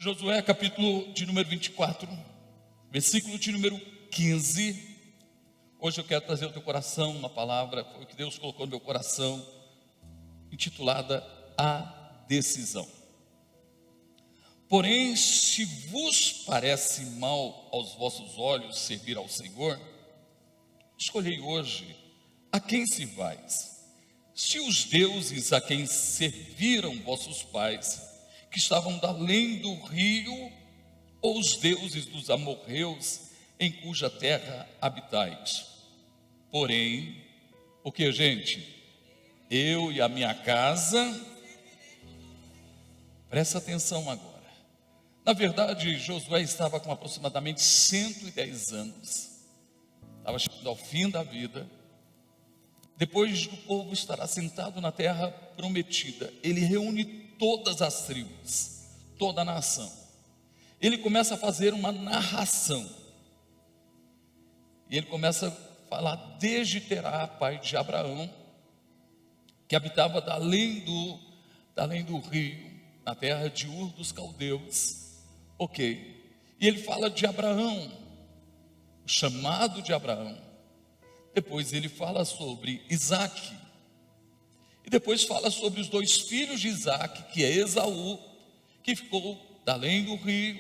Josué, capítulo de número 24, versículo de número 15. Hoje eu quero trazer ao teu coração uma palavra, foi o que Deus colocou no meu coração, intitulada A Decisão. Porém, se vos parece mal aos vossos olhos servir ao Senhor, escolhei hoje a quem servais. Se os deuses a quem serviram vossos pais, que estavam da além do rio, ou os deuses dos amorreus, em cuja terra habitais. Porém, o que, gente? Eu e a minha casa, presta atenção agora. Na verdade, Josué estava com aproximadamente 110 anos, estava chegando ao fim da vida. Depois do povo estar assentado na terra prometida, ele reúne todas as tribos, toda a nação. Ele começa a fazer uma narração. E ele começa a falar desde Terá, pai de Abraão, que habitava da além do rio, na terra de Ur dos Caldeus. Ok. E ele fala de Abraão, o chamado de Abraão. Depois ele fala sobre Isaque. E depois fala sobre os dois filhos de Isaque, que é Esaú, que ficou da além do rio,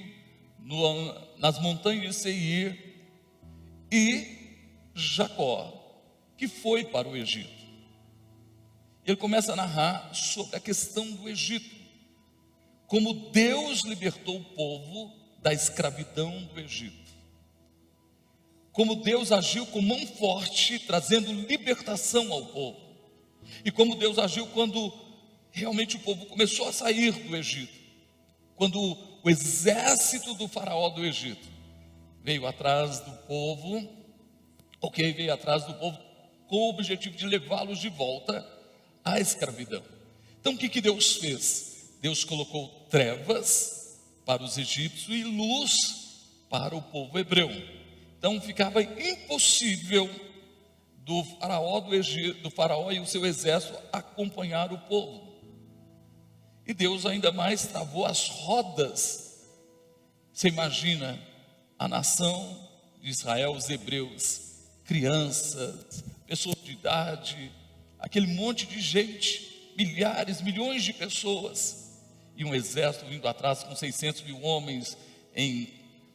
nas montanhas de Seir, e Jacó, que foi para o Egito. Ele começa a narrar sobre a questão do Egito, como Deus libertou o povo da escravidão do Egito, como Deus agiu com mão forte, trazendo libertação ao povo, e como Deus agiu quando realmente o povo começou a sair do Egito, quando o exército do faraó do Egito veio atrás do povo, veio atrás do povo com o objetivo de levá-los de volta à escravidão. Então o que Deus fez? Deus colocou trevas para os egípcios e luz para o povo hebreu. Então ficava impossível do faraó do Egito, do faraó e o seu exército acompanhar o povo. E Deus ainda mais travou as rodas. Você imagina a nação de Israel, os hebreus, crianças, pessoas de idade, aquele monte de gente, milhares, milhões de pessoas, e um exército vindo atrás com 600 mil homens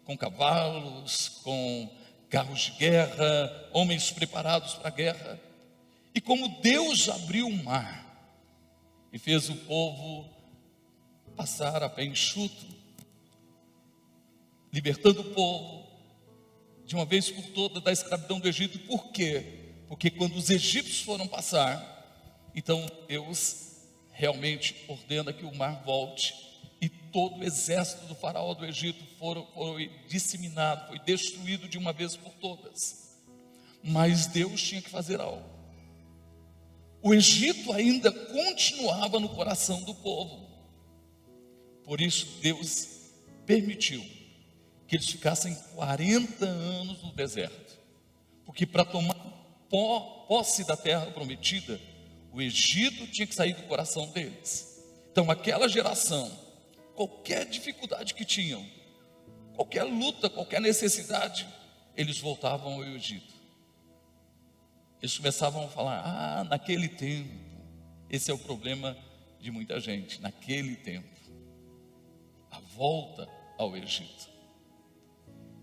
com cavalos, com carros de guerra, homens preparados para a guerra. E como Deus abriu o mar e fez o povo passar a pé enxuto, libertando o povo de uma vez por todas da escravidão do Egito. Por quê? Porque quando os egípcios foram passar, então Deus realmente ordena que o mar volte, e todo o exército do faraó do Egito foi disseminado, foi destruído de uma vez por todas. Mas Deus tinha que fazer algo. O Egito ainda continuava no coração do povo. Por isso Deus permitiu que eles ficassem 40 anos no deserto, porque para tomar posse da terra prometida, o Egito tinha que sair do coração deles. Então aquela geração, qualquer dificuldade que tinham, qualquer luta, qualquer necessidade, eles voltavam ao Egito. Eles começavam a falar: naquele tempo. Esse é o problema de muita gente, naquele tempo, a volta ao Egito.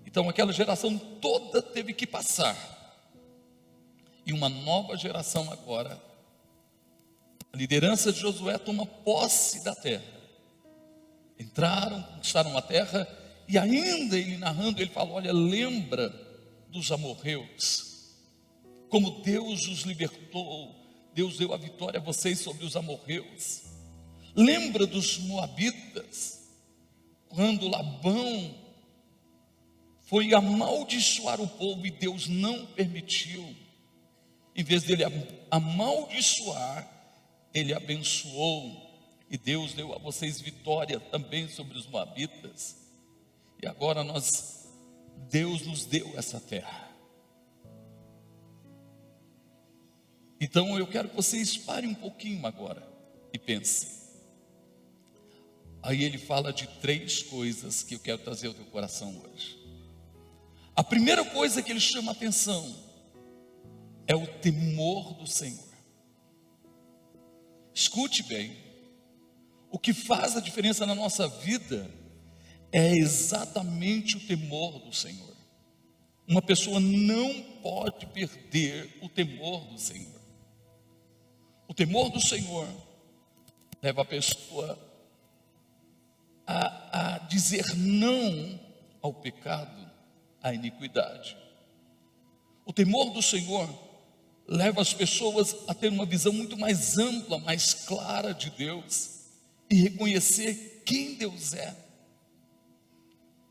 Então aquela geração toda teve que passar, e uma nova geração agora, a liderança de Josué toma posse da terra. Entraram, conquistaram a terra, e ainda ele narrando, ele fala: olha, lembra dos amorreus, como Deus os libertou, Deus deu a vitória a vocês sobre os amorreus. Lembra dos moabitas, quando Labão foi amaldiçoar o povo e Deus não permitiu. Em vez dele amaldiçoar, ele abençoou, e Deus deu a vocês vitória também sobre os moabitas. E agora Deus nos deu essa terra. Então eu quero que vocês parem um pouquinho agora e pensem: Aí ele fala de 3 coisas que eu quero trazer ao teu coração hoje. A primeira coisa que ele chama a atenção é o temor do Senhor. Escute bem, o que faz a diferença na nossa vida é exatamente o temor do Senhor. Uma pessoa não pode perder o temor do Senhor. O temor do Senhor leva a pessoa a dizer não ao pecado, à iniquidade. O temor do Senhor leva as pessoas a ter uma visão muito mais ampla, mais clara de Deus e reconhecer quem Deus é.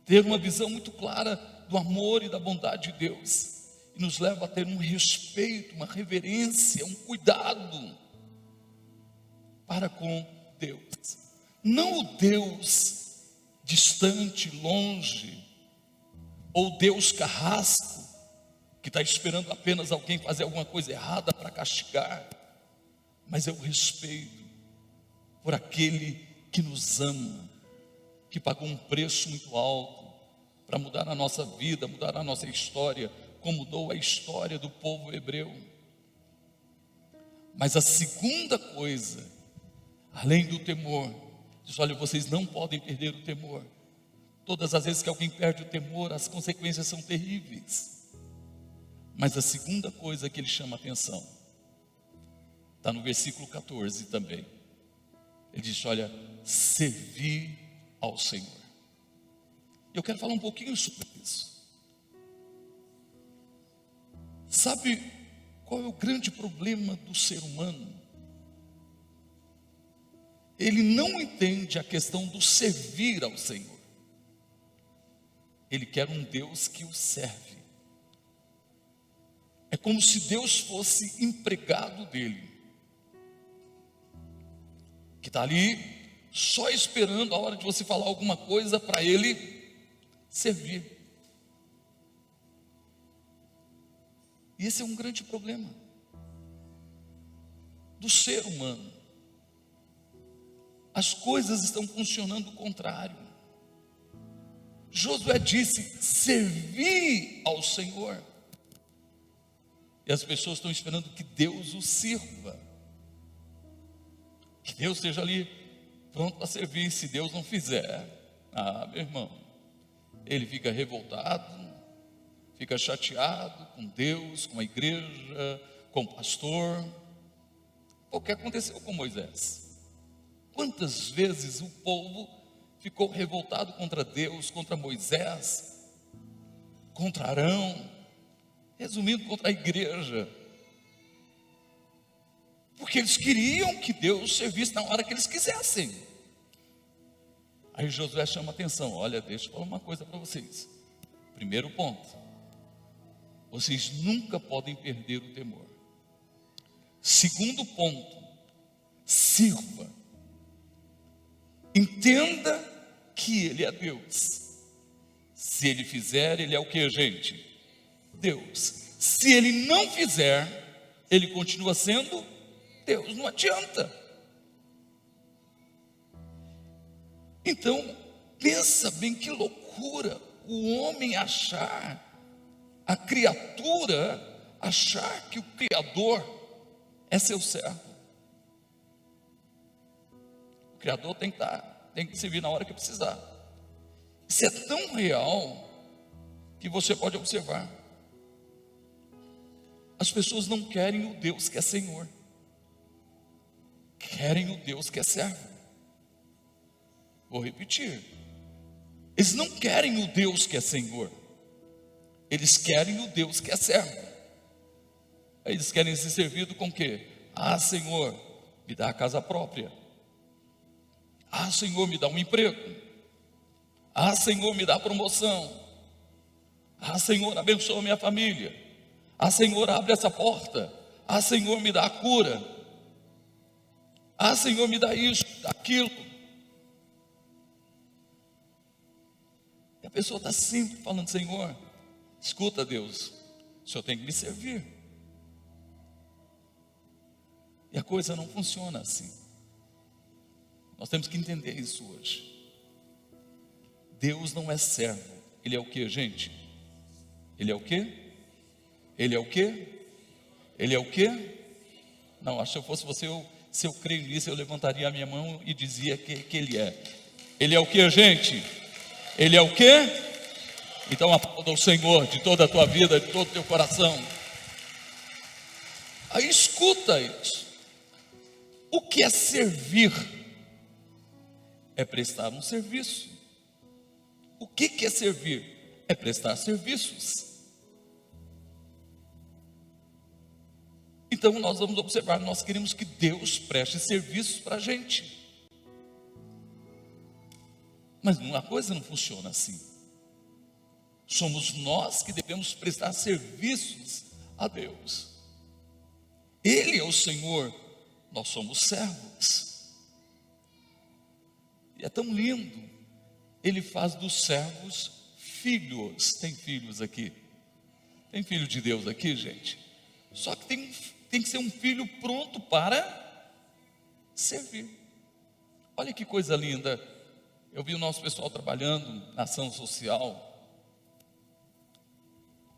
Ter uma visão muito clara do amor e da bondade de Deus. E nos leva a ter um respeito, uma reverência, um cuidado para com Deus. Não o Deus distante, longe, ou Deus carrasco, que está esperando apenas alguém fazer alguma coisa errada para castigar, mas é o respeito por aquele que nos ama, que pagou um preço muito alto para mudar a nossa vida, mudar a nossa história, como mudou a história do povo hebreu. Mas a segunda coisa, além do temor, diz: olha, vocês não podem perder o temor. Todas as vezes que alguém perde o temor, as consequências são terríveis. Mas a segunda coisa que ele chama a atenção está no versículo 14 também. Ele diz: olha, servir ao Senhor. Eu quero falar um pouquinho sobre isso. Sabe qual é o grande problema do ser humano? Ele não entende a questão do servir ao Senhor. Ele quer um Deus que o serve. É como se Deus fosse empregado dele, que está ali só esperando a hora de você falar alguma coisa para ele servir. E esse é um grande problema do ser humano. As coisas estão funcionando o contrário. Josué disse: servir ao Senhor. E as pessoas estão esperando que Deus o sirva, que Deus esteja ali pronto para servir. Se Deus não fizer, meu irmão, ele fica revoltado, fica chateado com Deus, com a igreja, com o pastor. O que aconteceu com Moisés? Quantas vezes o povo ficou revoltado contra Deus, contra Moisés, contra Arão, resumindo, contra a igreja, porque eles queriam que Deus servisse na hora que eles quisessem. Aí Josué chama a atenção: olha, deixa eu falar uma coisa para vocês. Primeiro ponto, vocês nunca podem perder o temor. Segundo ponto, sirva. Entenda que Ele é Deus. Se Ele fizer, Ele é o que, gente? Deus. Se Ele não fizer, Ele continua sendo Deus. Não adianta. Então, pensa bem que loucura o homem achar, a criatura achar que o Criador é seu servo. O Criador tem que servir na hora que precisar. Isso é tão real que você pode observar. As pessoas não querem o Deus que é Senhor, querem o Deus que é servo. Vou repetir: eles não querem o Deus que é Senhor, eles querem o Deus que é servo. Eles querem ser servidos com o quê? Senhor, me dá a casa própria. Senhor, me dá um emprego. Senhor, me dá a promoção. Senhor, abençoa a minha família. Senhor, abre essa porta. Senhor, me dá a cura. Senhor, me dá isso, aquilo. E a pessoa está sempre falando: Senhor, escuta, Deus, o Senhor tem que me servir. E a coisa não funciona assim. Nós temos que entender isso hoje. Deus não é servo. Ele é o que, gente? Ele é o quê? Ele é o quê? Ele é o quê? Não, acho que se eu fosse você, se eu creio nisso, eu levantaria a minha mão e dizia que Ele é. Ele é o que, gente? Ele é o quê? Então aplauda o Senhor de toda a tua vida, de todo o teu coração. Aí escuta isso. O que é servir? É prestar um serviço. O que é servir? É prestar serviços. Então nós vamos observar, nós queremos que Deus preste serviços para a gente. Mas uma coisa não funciona assim. Somos nós que devemos prestar serviços a Deus. Ele é o Senhor, nós somos servos. E é tão lindo. Ele faz dos servos filhos. Tem filhos aqui? Tem filho de Deus aqui, gente? Só que tem que ser um filho pronto para servir. Olha que coisa linda. Eu vi o nosso pessoal trabalhando na ação social.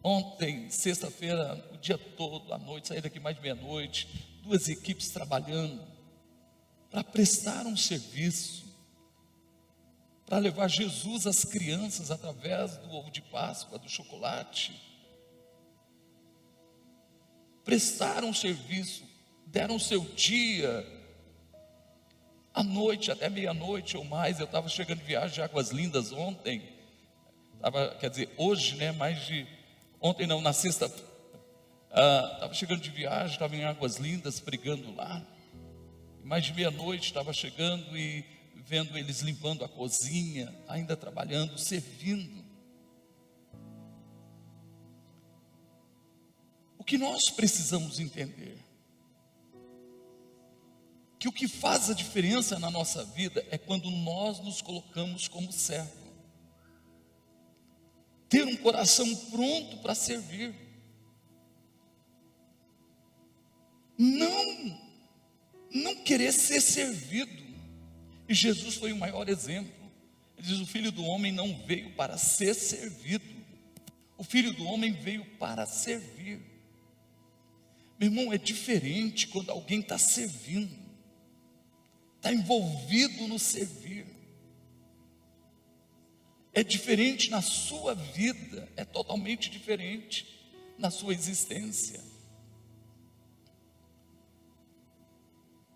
Ontem, sexta-feira, o dia todo, à noite, saí daqui mais de meia-noite, 2 equipes trabalhando para prestar um serviço, para levar Jesus às crianças através do ovo de Páscoa, do chocolate. Prestaram um serviço, deram o seu dia, à noite, até meia-noite ou mais. Eu estava chegando de viagem de Águas Lindas ontem, hoje, ontem não, na sexta, estava chegando de viagem, estava em Águas Lindas, pregando lá, mais de meia-noite estava chegando e vendo eles limpando a cozinha, ainda trabalhando, servindo. O que nós precisamos entender, que o que faz a diferença na nossa vida é quando nós nos colocamos como servo. Ter um coração pronto para servir. Não querer ser servido. E Jesus foi o maior exemplo. Ele diz: o Filho do Homem não veio para ser servido. O Filho do Homem veio para servir. Meu irmão, é diferente quando alguém está servindo, está envolvido no servir. É diferente na sua vida, é totalmente diferente na sua existência.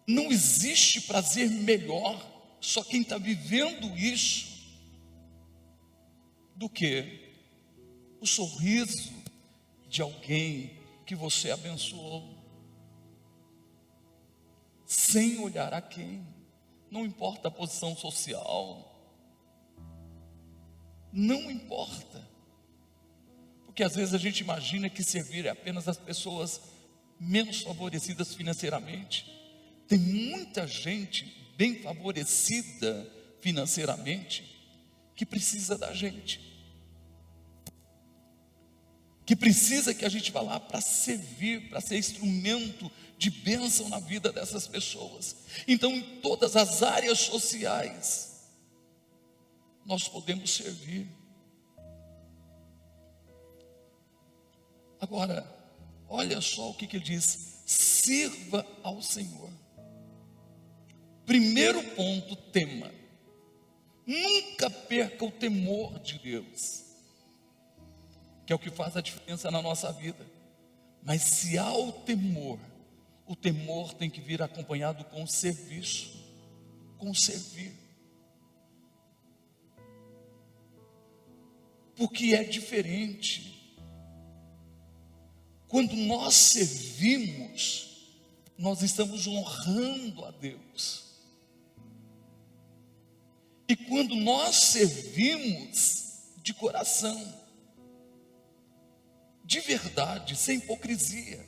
Não existe prazer melhor, só quem está vivendo isso, do que o sorriso de alguém que você abençoou, sem olhar a quem. Não importa a posição social, não importa, porque às vezes a gente imagina que servir é apenas as pessoas menos favorecidas financeiramente. Tem muita gente bem favorecida financeiramente que precisa da gente, que precisa que a gente vá lá para servir, para ser instrumento de bênção na vida dessas pessoas. Então, em todas as áreas sociais, nós podemos servir. Agora, olha só o que ele diz: sirva ao Senhor. Primeiro ponto, tema. Nunca perca o temor de Deus, que é o que faz a diferença na nossa vida. Mas se há o temor tem que vir acompanhado com o serviço, com o servir. Porque é diferente. Quando nós servimos, nós estamos honrando a Deus. E quando nós servimos de coração, de verdade, sem hipocrisia,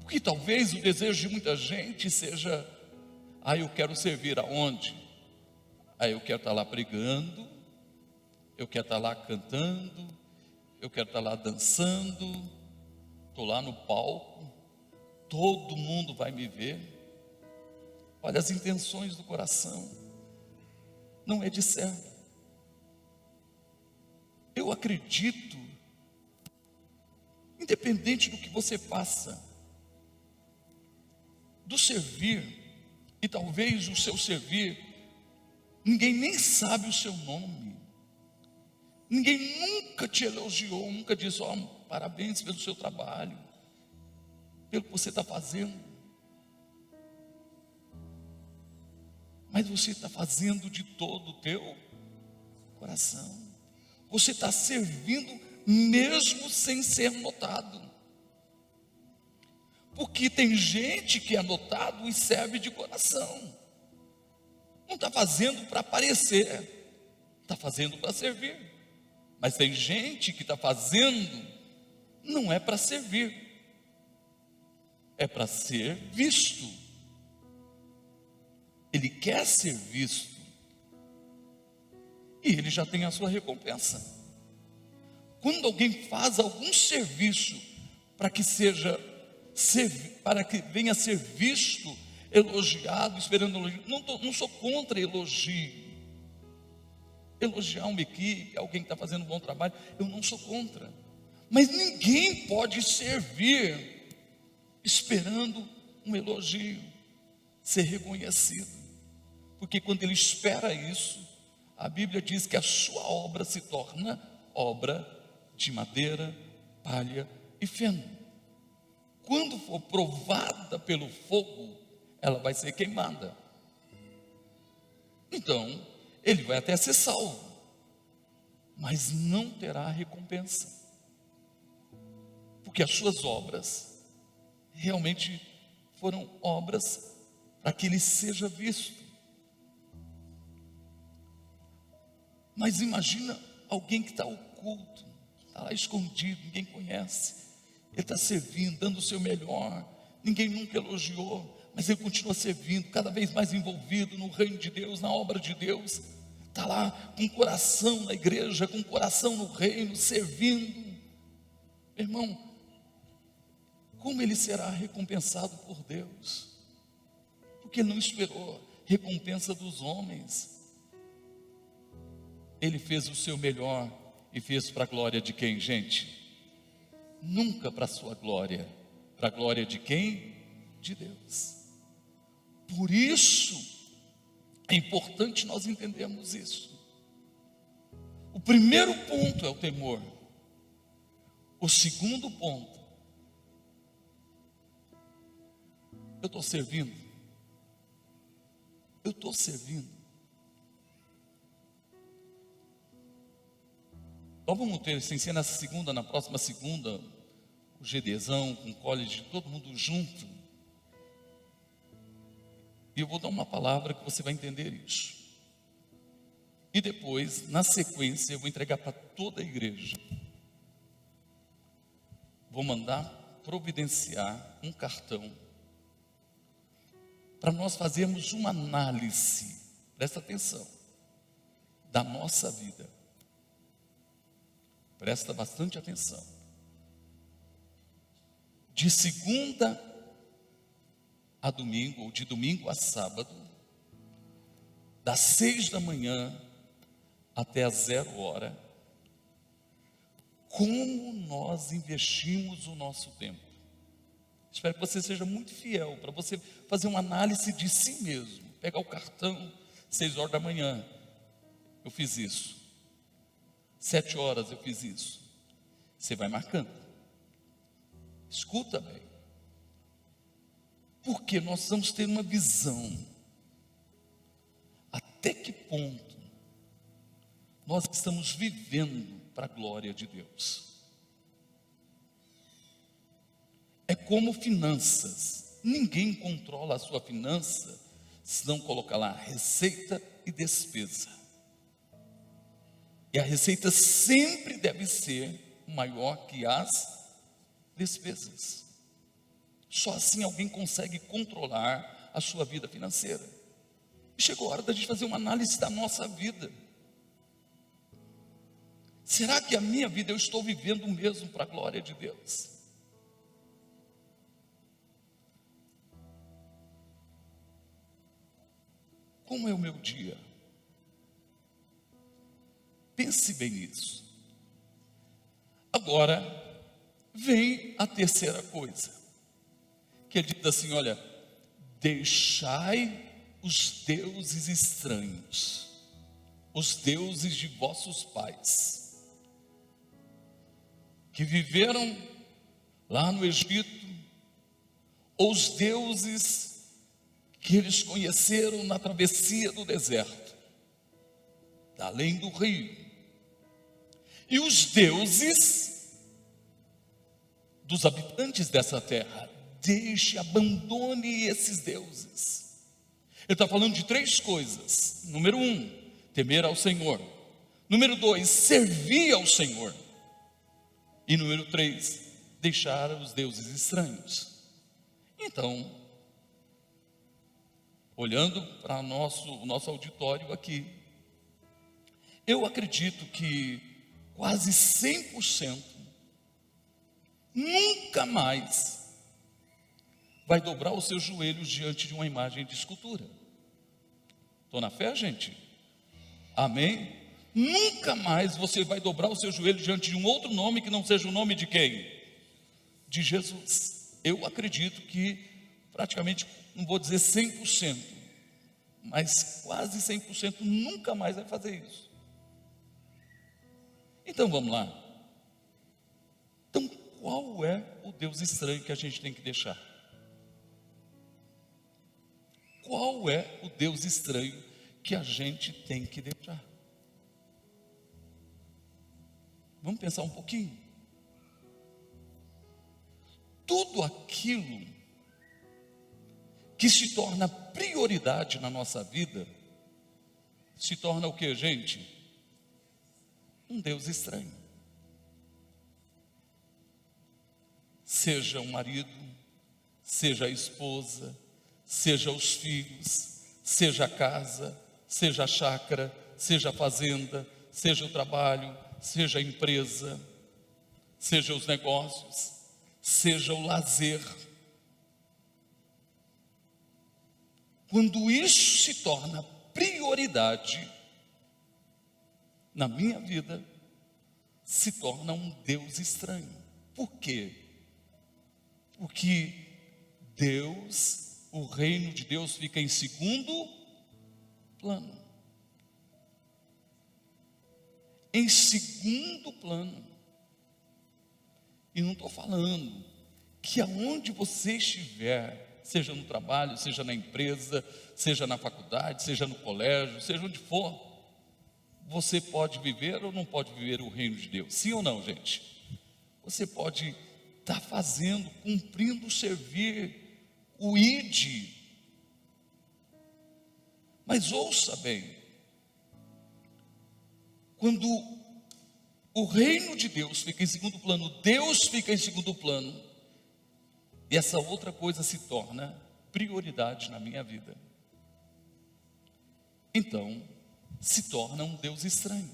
porque talvez o desejo de muita gente seja: eu quero servir aonde? Eu quero estar lá pregando, eu quero estar lá cantando, eu quero estar lá dançando, estou lá no palco, todo mundo vai me ver. Olha as intenções do coração. Não é de servo. Eu acredito, independente do que você faça, do servir, e talvez o seu servir, ninguém nem sabe o seu nome, ninguém nunca te elogiou, nunca disse, parabéns pelo seu trabalho, pelo que você está fazendo, mas você está fazendo de todo o teu coração, você está servindo mesmo sem ser notado, porque tem gente que é notado e serve de coração, não está fazendo para aparecer, está fazendo para servir, mas tem gente que está fazendo, não é para servir, é para ser visto, ele quer ser visto, e ele já tem a sua recompensa. Quando alguém faz algum serviço para que venha a ser visto, elogiado, esperando elogio, não sou contra elogio, elogiar uma equipe, alguém que está fazendo um bom trabalho, eu não sou contra, mas ninguém pode servir esperando um elogio, ser reconhecido, porque quando ele espera isso, a Bíblia diz que a sua obra se torna obra de madeira, palha e feno. Quando for provada pelo fogo, ela vai ser queimada. Então, ele vai até ser salvo, mas não terá recompensa, porque as suas obras realmente foram obras para que ele seja visto. Mas imagina alguém que está oculto, está lá escondido, ninguém conhece, ele está servindo, dando o seu melhor, ninguém nunca elogiou, mas ele continua servindo, cada vez mais envolvido no reino de Deus, na obra de Deus, está lá com o coração na igreja, com o coração no reino, servindo. Meu irmão, como ele será recompensado por Deus? Porque ele não esperou recompensa dos homens, ele fez o seu melhor e fez para a glória de quem, gente? Nunca para a sua glória, para a glória de quem? De Deus. Por isso é importante nós entendermos isso. O primeiro ponto é o temor. O segundo ponto, eu estou servindo. Eu estou servindo. Nós vamos ter, sem ser na segunda, na próxima segunda, o GDzão, com o college, todo mundo junto. E eu vou dar uma palavra que você vai entender isso. E depois, na sequência, eu vou entregar para toda a igreja. Vou mandar providenciar um cartão para nós fazermos uma análise, presta atenção, da nossa vida. Presta bastante atenção. De segunda a domingo, ou de domingo a sábado, das 6 da manhã até as 0 hora, como nós investimos o nosso tempo. Espero que você seja muito fiel, para você fazer uma análise de si mesmo. Pegar o cartão, 6 horas da manhã, eu fiz isso. 7 horas eu fiz isso. Você vai marcando. Escuta bem. Porque nós vamos ter uma visão. Até que ponto nós estamos vivendo para a glória de Deus. É como finanças. Ninguém controla a sua finança se não colocar lá receita e despesa. E a receita sempre deve ser maior que as despesas. Só assim alguém consegue controlar a sua vida financeira. E chegou a hora da gente fazer uma análise da nossa vida. Será que a minha vida eu estou vivendo mesmo para a glória de Deus? Como é o meu dia? Pense bem nisso. Agora, vem a terceira coisa, que ele diz assim, olha, deixai os deuses estranhos, os deuses de vossos pais, que viveram lá no Egito, ou os deuses que eles conheceram na travessia do deserto, além do rio, e os deuses dos habitantes dessa terra. Deixe, abandone esses deuses. Ele está falando de três coisas. Número 1, temer ao Senhor. Número 2, servir ao Senhor. E número 3, deixar os deuses estranhos. Então, olhando para o nosso auditório aqui, eu acredito que quase 100% nunca mais vai dobrar os seus joelhos diante de uma imagem de escultura. Estou na fé, gente? Amém? Nunca mais você vai dobrar o seu joelho diante de um outro nome que não seja o nome de quem? De Jesus. Eu acredito que praticamente, não vou dizer 100%, mas quase 100% nunca mais vai fazer isso. Então vamos lá. Então qual é o Deus estranho que a gente tem que deixar? Qual é o Deus estranho que a gente tem que deixar? Vamos pensar um pouquinho. Tudo aquilo que se torna prioridade na nossa vida, se torna o que, gente? Um Deus estranho. Seja o marido, seja a esposa, seja os filhos, seja a casa, seja a chácara, seja a fazenda, seja o trabalho, seja a empresa, seja os negócios, seja o lazer. Quando isso se torna prioridade na minha vida, se torna um Deus estranho. Por quê? Porque Deus, o reino de Deus fica em segundo plano. Em segundo plano. E não estou falando que aonde você estiver, seja no trabalho, seja na empresa, seja na faculdade, seja no colégio, seja onde for, você pode viver ou não pode viver o reino de Deus? Sim ou não, gente? Você pode estar fazendo, cumprindo, servir o ID. Mas ouça bem, quando o reino de Deus fica em segundo plano, Deus fica em segundo plano, e essa outra coisa se torna prioridade na minha vida, então se torna um Deus estranho.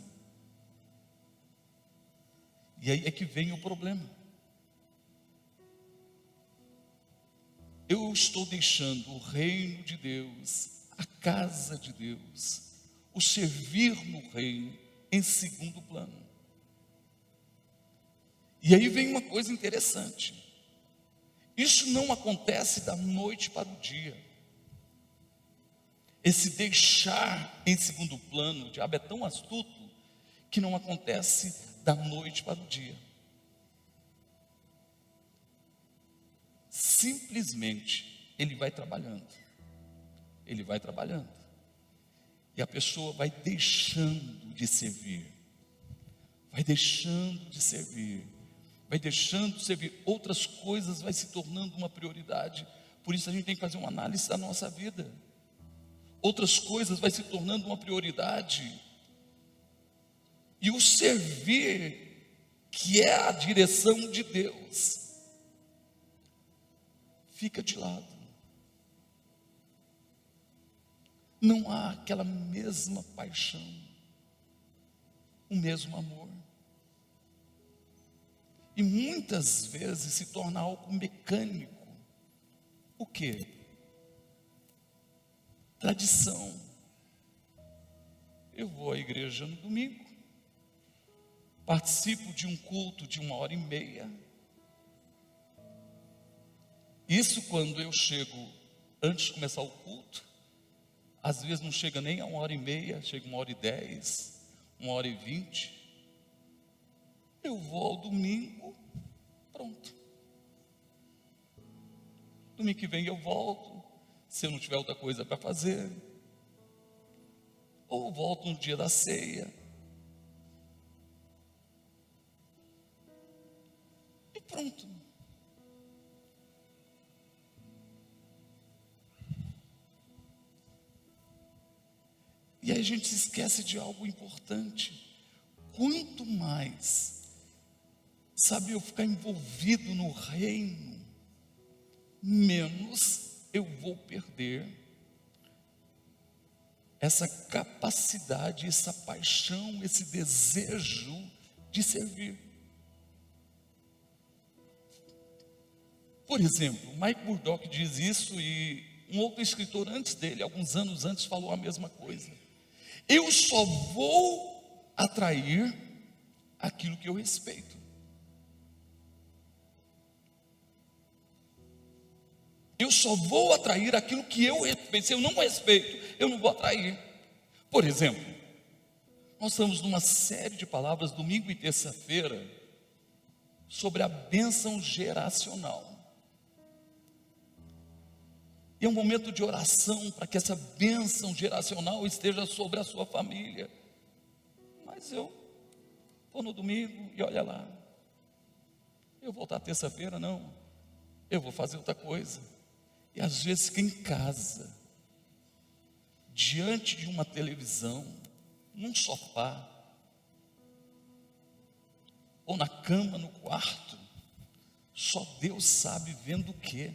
E aí é que vem o problema. Eu estou deixando o reino de Deus, a casa de Deus, o servir no reino em segundo plano. E aí vem uma coisa interessante. Isso não acontece da noite para o dia. Esse deixar em segundo plano, o diabo é tão astuto que não acontece da noite para o dia. Simplesmente ele vai trabalhando. Ele vai trabalhando. E a pessoa vai deixando de servir. Vai deixando de servir. Vai deixando de servir. Outras coisas vai se tornando uma prioridade. Por isso a gente tem que fazer uma análise da nossa vida. Outras coisas vai se tornando uma prioridade. E o servir, que é a direção de Deus, fica de lado. Não há aquela mesma paixão, o mesmo amor. E muitas vezes se torna algo mecânico. O quê? Tradição. eu vou à igreja no domingo, participo de um culto de 1h30. Isso quando eu chego antes de começar o culto, às vezes não chega nem a 1h30, chega 1h10, 1h20. Eu vou ao domingo, pronto. Domingo que vem eu volto, se eu não tiver outra coisa para fazer, ou volto no dia da ceia. E pronto. E aí a gente se esquece de algo importante. Quanto mais, sabe, eu ficar envolvido no reino, menos eu vou perder essa capacidade, essa paixão, esse desejo de servir. Por exemplo, Mike Murdock diz isso, e um outro escritor antes dele, alguns anos antes, falou a mesma coisa. Eu só vou atrair aquilo que eu respeito. Eu só vou atrair aquilo que eu respeito. Se eu não respeito, eu não vou atrair. Por exemplo, nós estamos numa série de palavras, domingo e terça-feira, sobre a bênção geracional. E é um momento de oração para que essa bênção geracional esteja sobre a sua família. Mas eu vou no domingo e olha lá, eu vou voltar terça-feira, não, eu vou fazer outra coisa. E às vezes fica em casa, diante de uma televisão, num sofá, ou na cama, no quarto, só Deus sabe vendo o quê.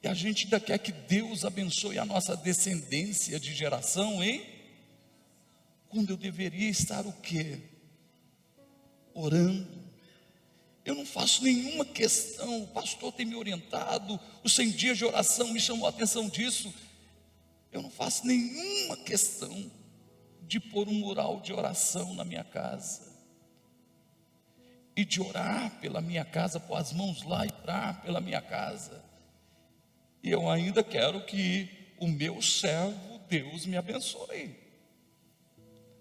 E a gente ainda quer que Deus abençoe a nossa descendência de geração, hein? Quando eu deveria estar o quê? Orando. Eu não faço nenhuma questão, o pastor tem me orientado, os 100 dias de oração me chamou a atenção disso. Eu não faço nenhuma questão de pôr um mural de oração na minha casa. E de orar pela minha casa, pôr as mãos lá e orar pela minha casa. E eu ainda quero que o meu servo, Deus, me abençoe.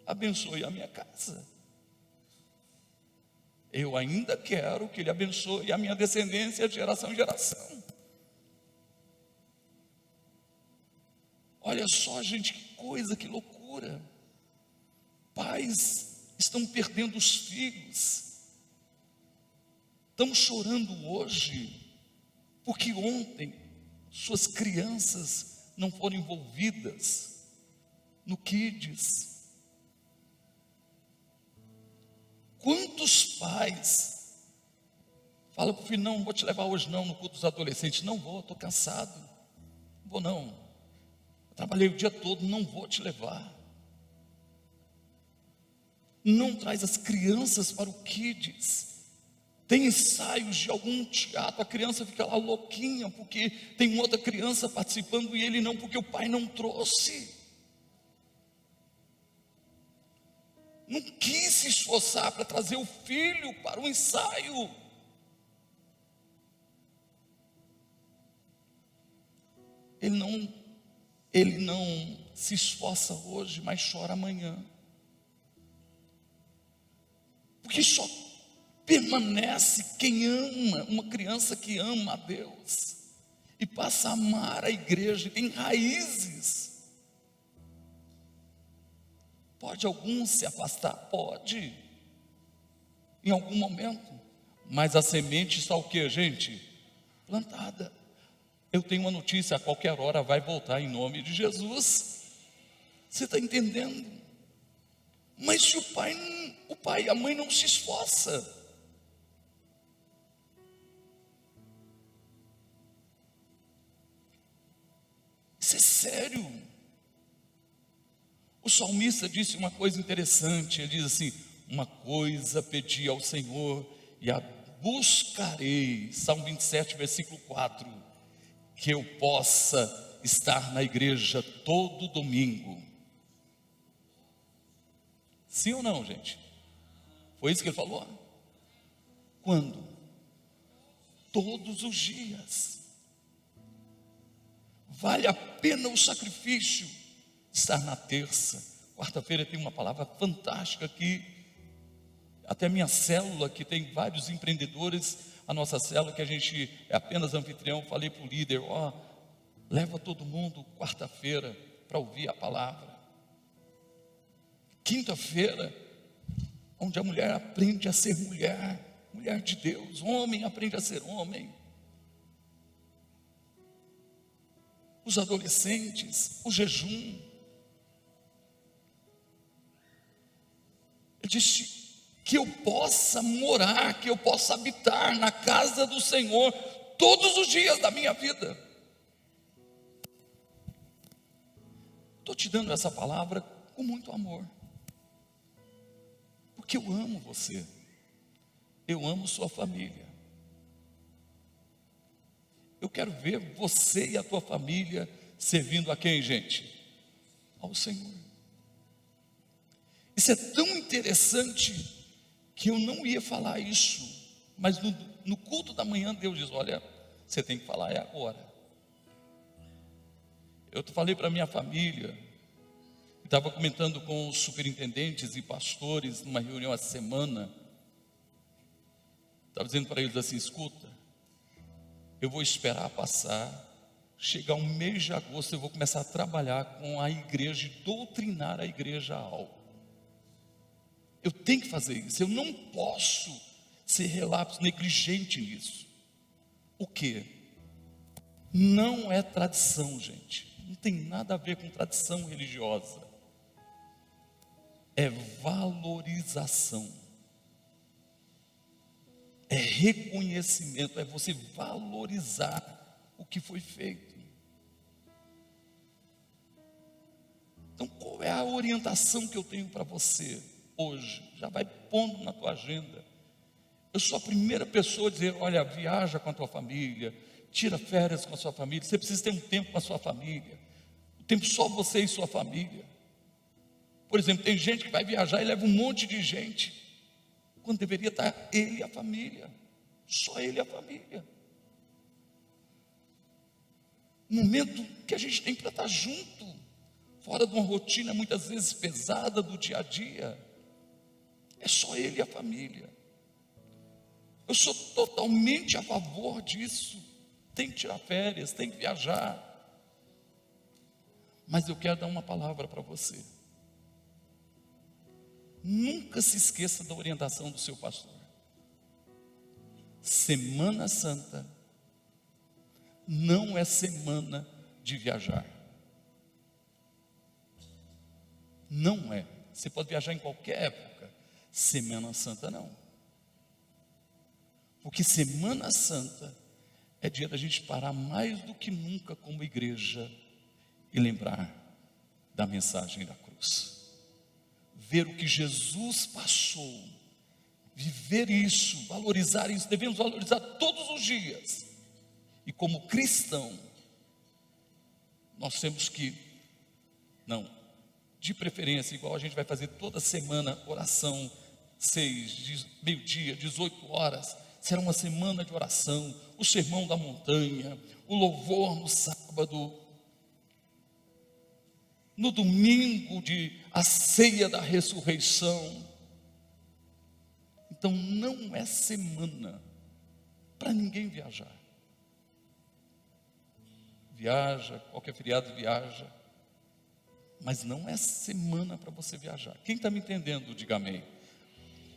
Abençoe a minha casa. Eu ainda quero que Ele abençoe a minha descendência de geração em geração. Olha só, gente, que coisa, que loucura. Pais estão perdendo os filhos. Estão chorando hoje, porque ontem suas crianças não foram envolvidas no Kids. Quantos pais falam para o filho: não vou te levar hoje não, no culto dos adolescentes. Não vou, estou cansado, não vou não, eu trabalhei o dia todo, não vou te levar. Não traz as crianças para o Kids. Tem ensaios de algum teatro, a criança fica lá louquinha, porque tem outra criança participando e ele não, porque o pai não trouxe. Não quis se esforçar para trazer o filho para o ensaio. Ele não se esforça hoje, mas chora amanhã. Porque só permanece quem ama, uma criança que ama a Deus e passa a amar a igreja, e tem raízes. Pode algum se afastar? Pode, em algum momento, mas a semente está o que, gente? Plantada. Eu tenho uma notícia: a qualquer hora vai voltar em nome de Jesus. Você está entendendo? Mas se o pai e a mãe não se esforçam, isso é sério. O salmista disse uma coisa interessante. Ele diz assim: uma coisa pedi ao Senhor e a buscarei. Salmo 27, versículo 4: que eu possa estar na igreja todo domingo. Sim ou não, gente? Foi isso que ele falou? Quando? Todos os dias. Vale a pena o sacrifício de estar na terça. Quarta-feira tem uma palavra fantástica aqui. Até a minha célula, que tem vários empreendedores, a nossa célula, que a gente é apenas anfitrião, falei para o líder, leva todo mundo quarta-feira para ouvir a palavra. Quinta-feira, onde a mulher aprende a ser mulher, mulher de Deus, homem aprende a ser homem. Os adolescentes, o jejum. Ele disse que eu possa morar, que eu possa habitar na casa do Senhor todos os dias da minha vida. Estou te dando essa palavra com muito amor, porque eu amo você, eu amo sua família. Eu quero ver você e a tua família servindo a quem, gente? Ao Senhor. Isso é tão interessante que eu não ia falar isso, mas no culto da manhã Deus diz, olha, você tem que falar, é agora. Eu falei para a minha família, estava comentando com os superintendentes e pastores numa reunião essa semana, estava dizendo para eles assim, escuta, eu vou esperar passar, chegar o mês de agosto, eu vou começar a trabalhar com a igreja e doutrinar a igreja algo. Eu tenho que fazer isso, eu não posso ser relapso, negligente nisso. O quê? Não é tradição, gente, não tem nada a ver com tradição religiosa, é valorização, é reconhecimento, é você valorizar o que foi feito. Então, qual é a orientação que eu tenho para você hoje? Já vai pondo na tua agenda. Eu sou a primeira pessoa a dizer, olha, viaja com a tua família, tira férias com a sua família, você precisa ter um tempo com a sua família, um tempo só você e sua família. Por exemplo, tem gente que vai viajar e leva um monte de gente, quando deveria estar ele e a família, só ele e a família. Um momento que a gente tem para estar junto, fora de uma rotina muitas vezes pesada do dia a dia, é só ele e a família. Eu sou totalmente a favor disso, tem que tirar férias, tem que viajar, mas eu quero dar uma palavra para você. Nunca se esqueça da orientação do seu pastor. Semana Santa não é semana de viajar. Não é. Você pode viajar em qualquer época. Semana Santa não. Porque Semana Santa é dia da gente parar mais do que nunca como igreja e lembrar da mensagem da cruz. Ver o que Jesus passou, viver isso, valorizar isso, devemos valorizar todos os dias. E como cristão, nós temos que, de preferência, igual a gente vai fazer toda semana, oração, 6, meio-dia, 18 horas, será uma semana de oração, o sermão da montanha, o louvor no sábado, no domingo a ceia da ressurreição. Então não é semana para ninguém viajar. Viaja, qualquer feriado viaja, mas não é semana para você viajar. Quem está me entendendo, diga amém.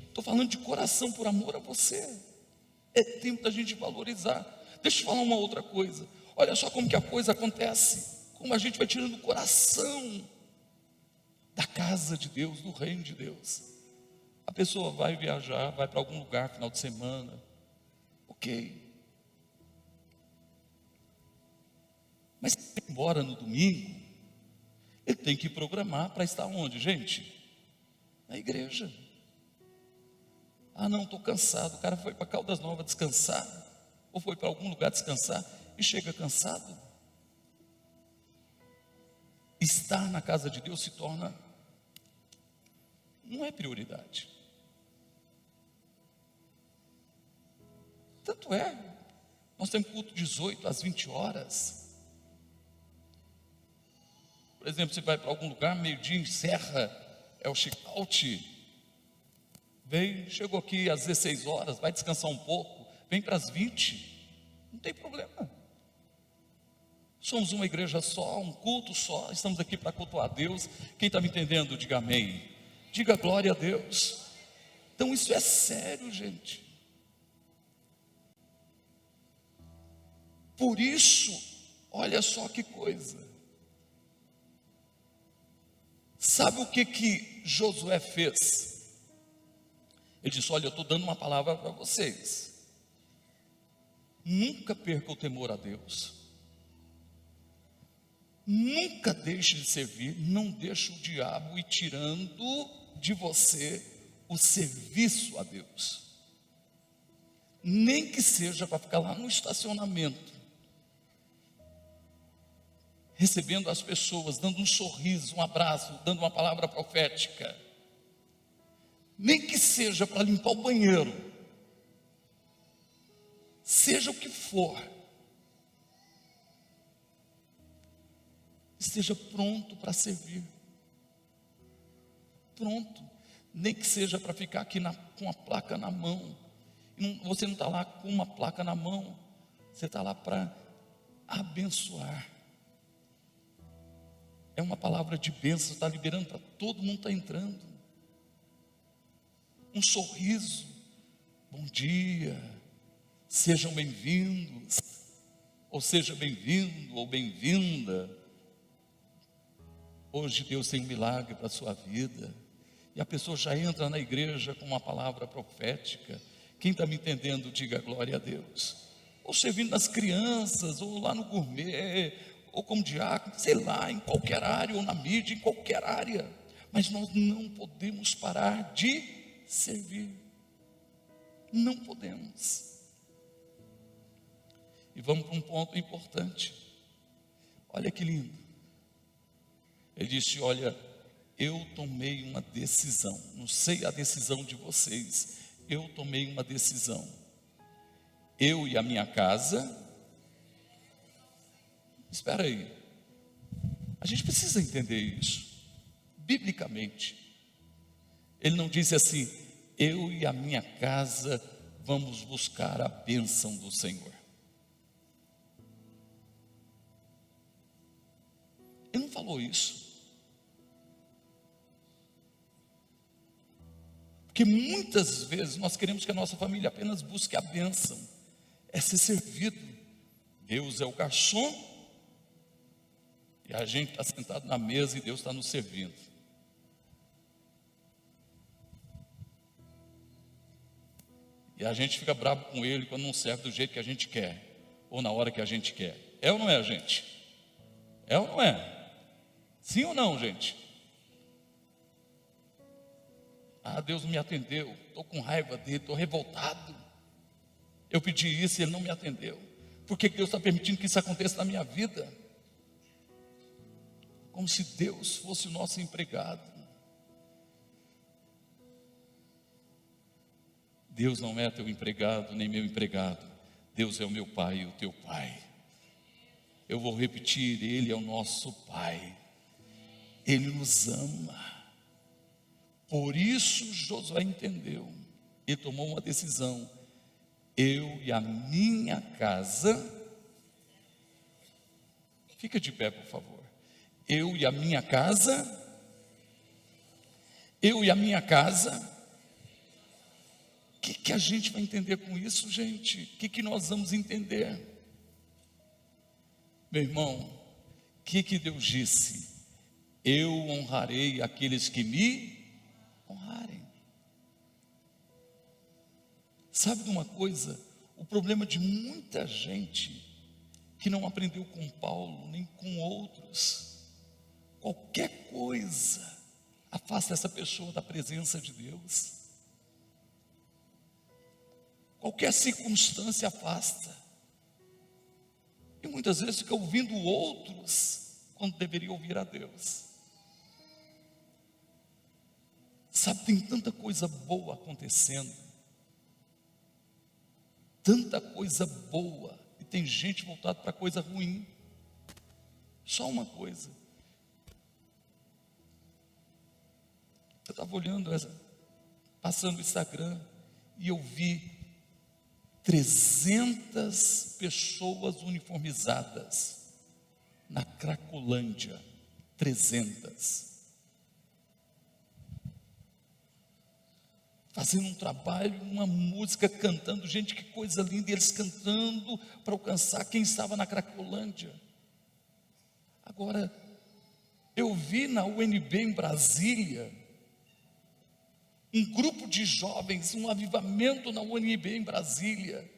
Estou falando de coração, por amor a você. É tempo da gente valorizar. Deixa eu te falar uma outra coisa. Olha só como que a coisa acontece, como a gente vai tirando o coração da casa de Deus, do reino de Deus. A pessoa vai viajar, vai para algum lugar final de semana, ok, mas se ele embora no domingo, ele tem que programar para estar onde, gente? Na igreja. Não, estou cansado. O cara foi para Caldas Novas descansar, ou foi para algum lugar descansar e chega cansado. estar na casa de Deus não é prioridade. Tanto é, nós temos culto 18 às 20 horas. Por exemplo, você vai para algum lugar, meio-dia, encerra, é o check-out. Chegou aqui às 16 horas, vai descansar um pouco, vem para as 20, não tem problema. Somos uma igreja só, um culto só, estamos aqui para cultuar a Deus. Quem está me entendendo, diga amém. Diga glória a Deus. Então isso é sério, gente. Por isso, olha só que coisa. Sabe o que Josué fez? Ele disse: olha, eu estou dando uma palavra para vocês. Nunca perca o temor a Deus. Nunca deixe de servir. Não deixe o diabo ir tirando de você o serviço a Deus. Nem que seja para ficar lá no estacionamento, recebendo as pessoas, dando um sorriso, um abraço, dando uma palavra profética. Nem que seja para limpar o banheiro. Seja o que for, esteja pronto para servir. Pronto. Nem que seja para ficar aqui com a placa na mão. Você não está lá com uma placa na mão, você está lá para abençoar. É uma palavra de bênção, está liberando para todo mundo, está entrando. Um sorriso, bom dia, sejam bem-vindos, ou seja bem-vindo ou bem-vinda. Hoje Deus tem um milagre para a sua vida, e a pessoa já entra na igreja com uma palavra profética. Quem está me entendendo, diga glória a Deus. Ou servindo nas crianças, ou lá no gourmet, ou como diácono, sei lá, em qualquer área, ou na mídia, em qualquer área. Mas nós não podemos parar de servir. Não podemos. E vamos para um ponto importante. Olha que lindo. Ele disse: olha, eu tomei uma decisão. Não sei a decisão de vocês. Eu tomei uma decisão. Eu e a minha casa. Espera aí. A gente precisa entender isso. Biblicamente. Ele não disse assim: eu e a minha casa vamos buscar a bênção do Senhor. Ele não falou isso. Porque muitas vezes nós queremos que a nossa família apenas busque a bênção, é ser servido. Deus é o garçom, e a gente está sentado na mesa e Deus está nos servindo. E a gente fica bravo com Ele quando não serve do jeito que a gente quer, ou na hora que a gente quer. É ou não é, gente? É ou não é? Sim ou não, gente? Ah, Deus não me atendeu, estou com raiva dele, estou revoltado. Eu pedi isso e Ele não me atendeu. Por que Deus está permitindo que isso aconteça na minha vida? Como se Deus fosse o nosso empregado. Deus não é teu empregado, nem meu empregado. Deus é o meu Pai e o teu Pai. Eu vou repetir: Ele é o nosso Pai. Ele nos ama. Por isso Josué entendeu. Ele tomou uma decisão: eu e a minha casa. Fica de pé, por favor. Eu e a minha casa. Eu e a minha casa. O que a gente vai entender com isso, gente? O que nós vamos entender? Meu irmão, o que Deus disse? Eu honrarei aqueles que me honrarem. Sabe de uma coisa? O problema de muita gente que não aprendeu com Paulo, nem com outros, qualquer coisa afasta essa pessoa da presença de Deus. Qualquer circunstância afasta. E muitas vezes fica ouvindo outros quando deveria ouvir a Deus. Sabe, tem tanta coisa boa acontecendo, tanta coisa boa, e tem gente voltada para coisa ruim. Só uma coisa, eu estava olhando, passando o Instagram, e eu vi 300 pessoas uniformizadas na Cracolândia. 300. Fazendo um trabalho, uma música, cantando, gente, que coisa linda, e eles cantando para alcançar quem estava na Cracolândia. Agora, eu vi na UNB em Brasília, um grupo de jovens, um avivamento na UNB em Brasília.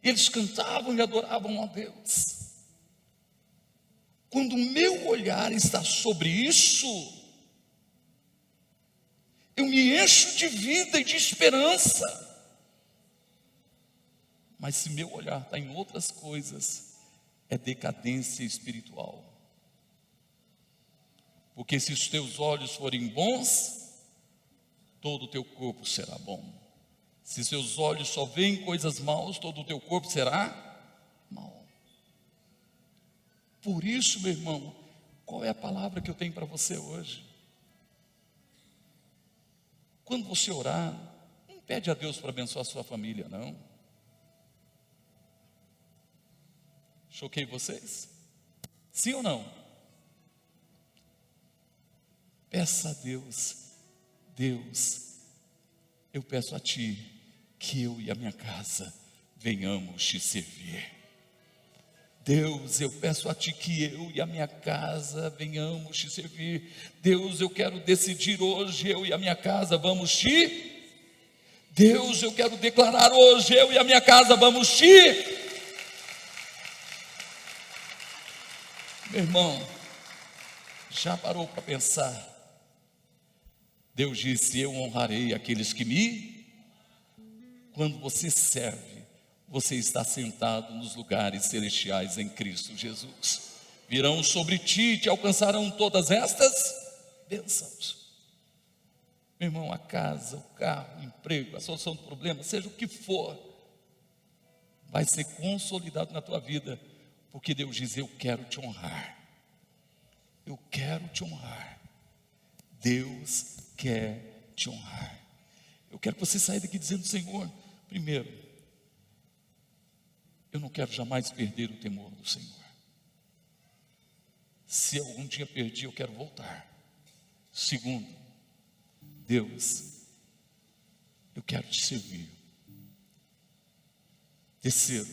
Eles cantavam e adoravam a Deus. Quando o meu olhar está sobre isso, eu me encho de vida e de esperança. Mas se meu olhar está em outras coisas, é decadência espiritual. Porque se os teus olhos forem bons, todo o teu corpo será bom. Se seus olhos só veem coisas maus, todo o teu corpo será mau. Por isso, meu irmão, qual é a palavra que eu tenho para você hoje? Quando você orar, não pede a Deus para abençoar a sua família, não. Choquei vocês? Sim ou não? Peça a Deus, Deus, eu peço a Ti que eu e a minha casa venhamos te servir. Deus, eu peço a Ti que eu e a minha casa venhamos te servir. Deus, eu quero decidir hoje, eu e a minha casa vamos te. Deus, eu quero declarar hoje, eu e a minha casa vamos te. Meu irmão, já parou para pensar? Deus disse: eu honrarei aqueles que me. Quando você serve, você está sentado nos lugares celestiais em Cristo Jesus. Virão sobre ti e te alcançarão todas estas bênçãos. Meu irmão, a casa, o carro, o emprego, a solução do problema, seja o que for, vai ser consolidado na tua vida, porque Deus diz: eu quero te honrar. Eu quero te honrar. Deus quer te honrar. Eu quero que você saia daqui dizendo: Senhor, primeiro, eu não quero jamais perder o temor do Senhor. Se algum dia perdi, eu quero voltar. Segundo, Deus, eu quero te servir. Terceiro,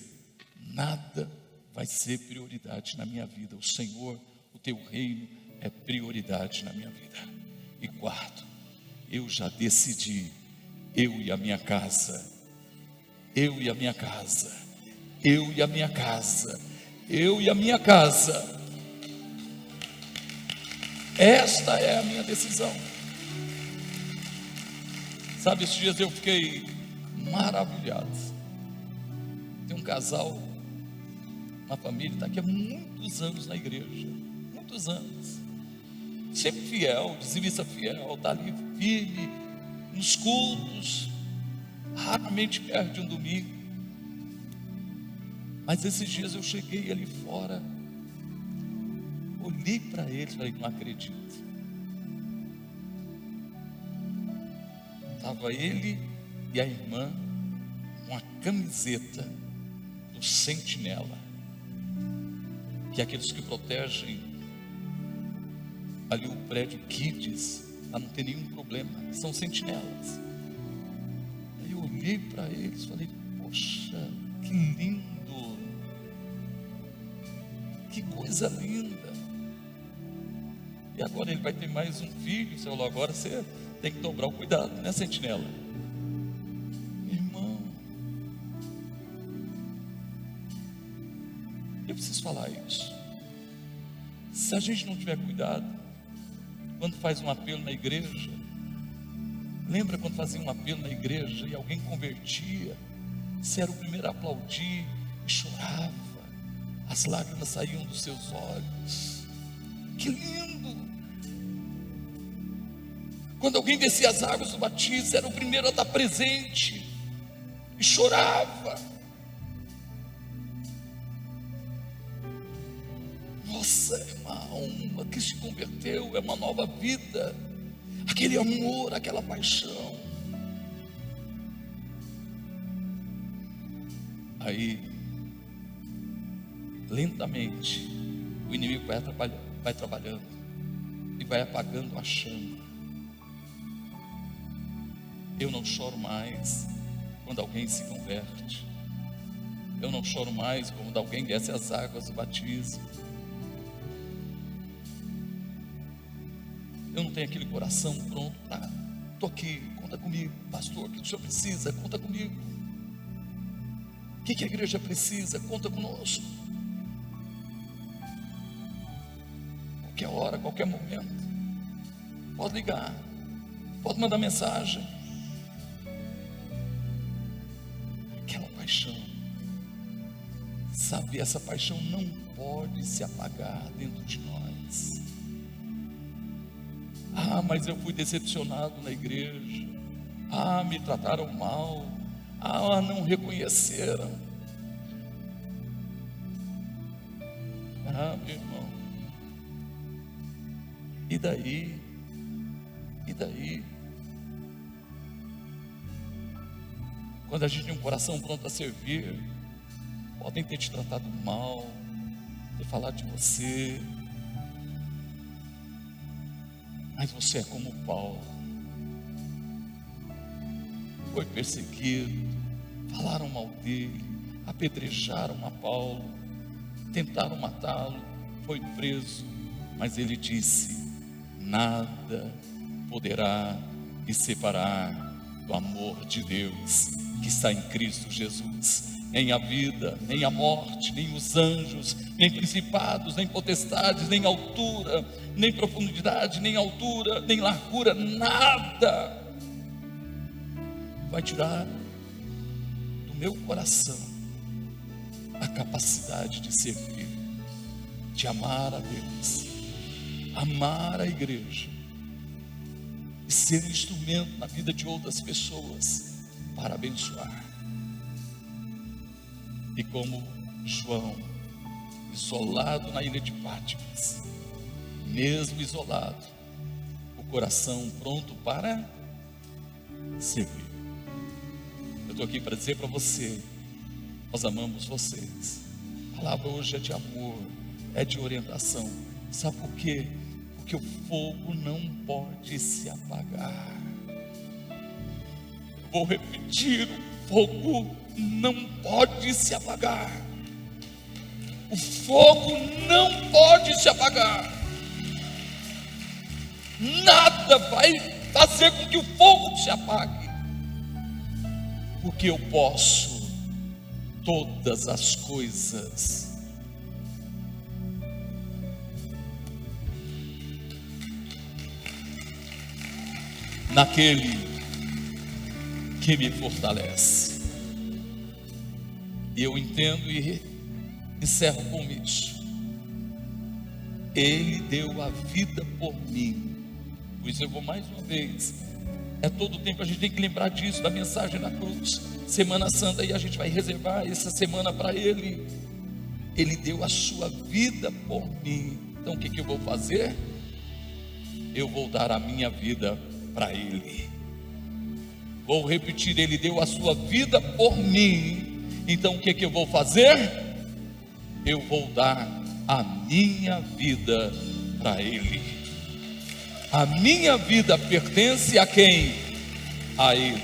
nada vai ser prioridade na minha vida. O Senhor, o teu reino é prioridade na minha vida. E quarto, eu já decidi, eu e a minha casa, eu e a minha casa, eu e a minha casa, eu e a minha casa. Esta é a minha decisão. Sabe, esses dias eu fiquei maravilhado. Tem um casal, uma família, está aqui há muitos anos na igreja, muitos anos, sempre fiel, dizimista fiel, está ali firme, nos cultos, raramente perde um domingo. Mas esses dias eu cheguei ali fora, olhei para eles e falei: não acredito. Estava ele e a irmã com a camiseta do Sentinela, que é aqueles que protegem ali o prédio Kids, para não ter nenhum problema, são sentinelas. Aí eu olhei para eles e falei: poxa, que lindo, que coisa linda. E agora ele vai ter mais um filho. Você falou: agora você tem que dobrar o cuidado, né, sentinela? Irmão, eu preciso falar isso. Se a gente não tiver cuidado, quando faz um apelo na igreja, lembra quando fazia um apelo na igreja e alguém convertia, você era o primeiro a aplaudir e chorava. as lágrimas saíam dos seus olhos. Que lindo! Quando alguém descia as águas do batismo, era o primeiro a dar presente, e chorava. Nossa, é uma alma que se converteu, é uma nova vida, aquele amor, aquela paixão. Aí, lentamente, o inimigo vai trabalhando e vai apagando a chama. Eu não choro mais quando alguém se converte. Eu não choro mais quando alguém desce as águas do batismo. Eu não tenho aquele coração pronto para, estou aqui, conta comigo, pastor, o que o senhor precisa? Conta comigo. O que a igreja precisa? Conta conosco. Qualquer hora, qualquer momento, pode ligar, pode mandar mensagem. Aquela paixão, sabe, essa paixão não pode se apagar dentro de nós. Ah, mas eu fui decepcionado na igreja. Ah, me trataram mal. Ah, não reconheceram. Ah, meu irmão, e daí? E daí? Quando a gente tem um coração pronto a servir, podem ter te tratado mal, ter falado de você, mas você é como Paulo, foi perseguido, falaram mal dele, apedrejaram a Paulo, tentaram matá-lo, foi preso, mas ele disse: nada poderá me separar do amor de Deus que está em Cristo Jesus. Nem a vida, nem a morte, nem os anjos, nem principados, nem potestades, nem altura, nem profundidade, nem altura, nem largura, nada vai tirar do meu coração a capacidade de servir, de amar a Deus, amar a igreja e ser um instrumento na vida de outras pessoas para abençoar. E como João, isolado na ilha de Patmos, mesmo isolado, o coração pronto para servir. Eu estou aqui para dizer para você: nós amamos vocês. A palavra hoje é de amor, é de orientação. Sabe por quê? Porque o fogo não pode se apagar. Eu vou repetir: o fogo não pode se apagar. O fogo não pode se apagar. Nada vai fazer com que o fogo se apague, porque eu posso todas as coisas naquele que me fortalece. E eu entendo e encerro com isso. Ele deu a vida por mim. Por isso eu vou mais uma vez. É todo tempo a gente tem que lembrar disso, da mensagem da cruz. Semana Santa, e a gente vai reservar essa semana para Ele. Ele deu a sua vida por mim. Então o que eu vou fazer? Eu vou dar a minha vida para Ele. Vou repetir: Ele deu a sua vida por mim. Então o que eu vou fazer? Eu vou dar a minha vida para Ele. A minha vida pertence a quem? A Ele.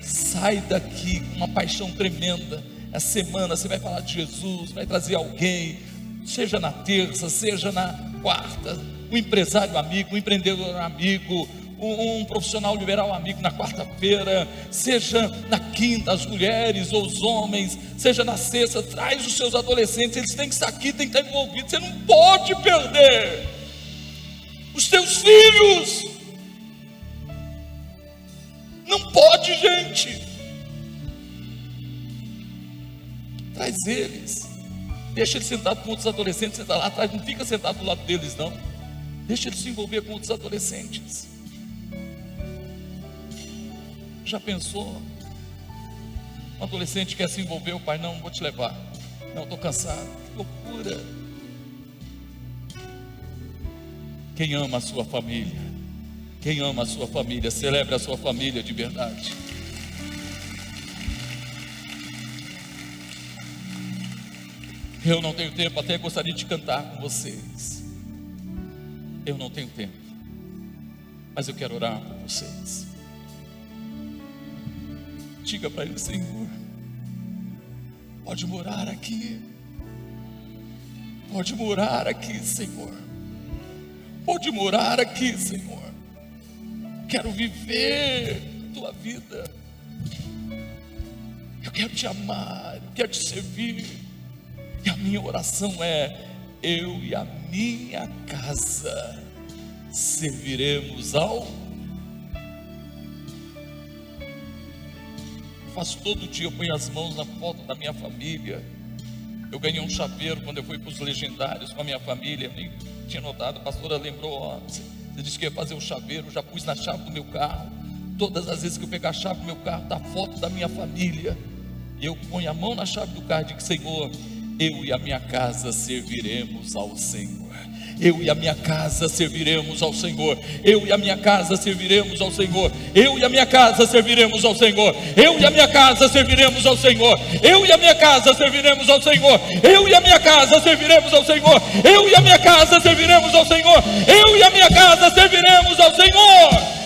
Sai daqui com uma paixão tremenda. Essa semana você vai falar de Jesus, vai trazer alguém, seja na terça, seja na quarta, um empresário amigo, um empreendedor amigo, um profissional liberal amigo na quarta-feira, seja na quinta, as mulheres ou os homens, seja na sexta, traz os seus adolescentes, eles têm que estar aqui, têm que estar envolvidos. Você não pode perder os teus filhos, não pode, gente. Traz eles, Deixa ele sentado com outros adolescentes, senta lá atrás, não fica sentado do lado deles não. Deixa ele se envolver com outros adolescentes. Já pensou? Um adolescente quer se envolver, o pai, não vou te levar. Não, estou cansado. Que loucura. Quem ama a sua família? Quem ama a sua família, celebre a sua família de verdade. Eu não tenho tempo, até gostaria de cantar com vocês. Eu não tenho tempo, mas eu quero orar por vocês. Diga para ele: Senhor, pode morar aqui. Pode morar aqui, Senhor. Pode morar aqui, Senhor. Quero viver a tua vida. Eu quero te amar, eu quero te servir. E a minha oração é: eu e a minha casa serviremos ao. Faço todo dia, eu ponho as mãos na foto da minha família. Eu ganhei um chaveiro quando eu fui para os legendários com a minha família. Eu nem tinha notado, a pastora lembrou: você disse que ia fazer o chaveiro. Eu já pus na chave do meu carro. Todas as vezes que eu pegar a chave do meu carro, está a foto da minha família. E eu ponho a mão na chave do carro e digo: Senhor, eu e a minha casa serviremos ao Senhor. Eu e a minha casa serviremos ao Senhor. Eu e a minha casa serviremos ao Senhor. Eu e a minha casa serviremos ao Senhor. Eu e a minha casa serviremos ao Senhor. Eu e a minha casa serviremos ao Senhor. Eu e a minha casa serviremos ao Senhor. Eu e a minha casa serviremos ao Senhor. Eu e a minha casa serviremos ao Senhor.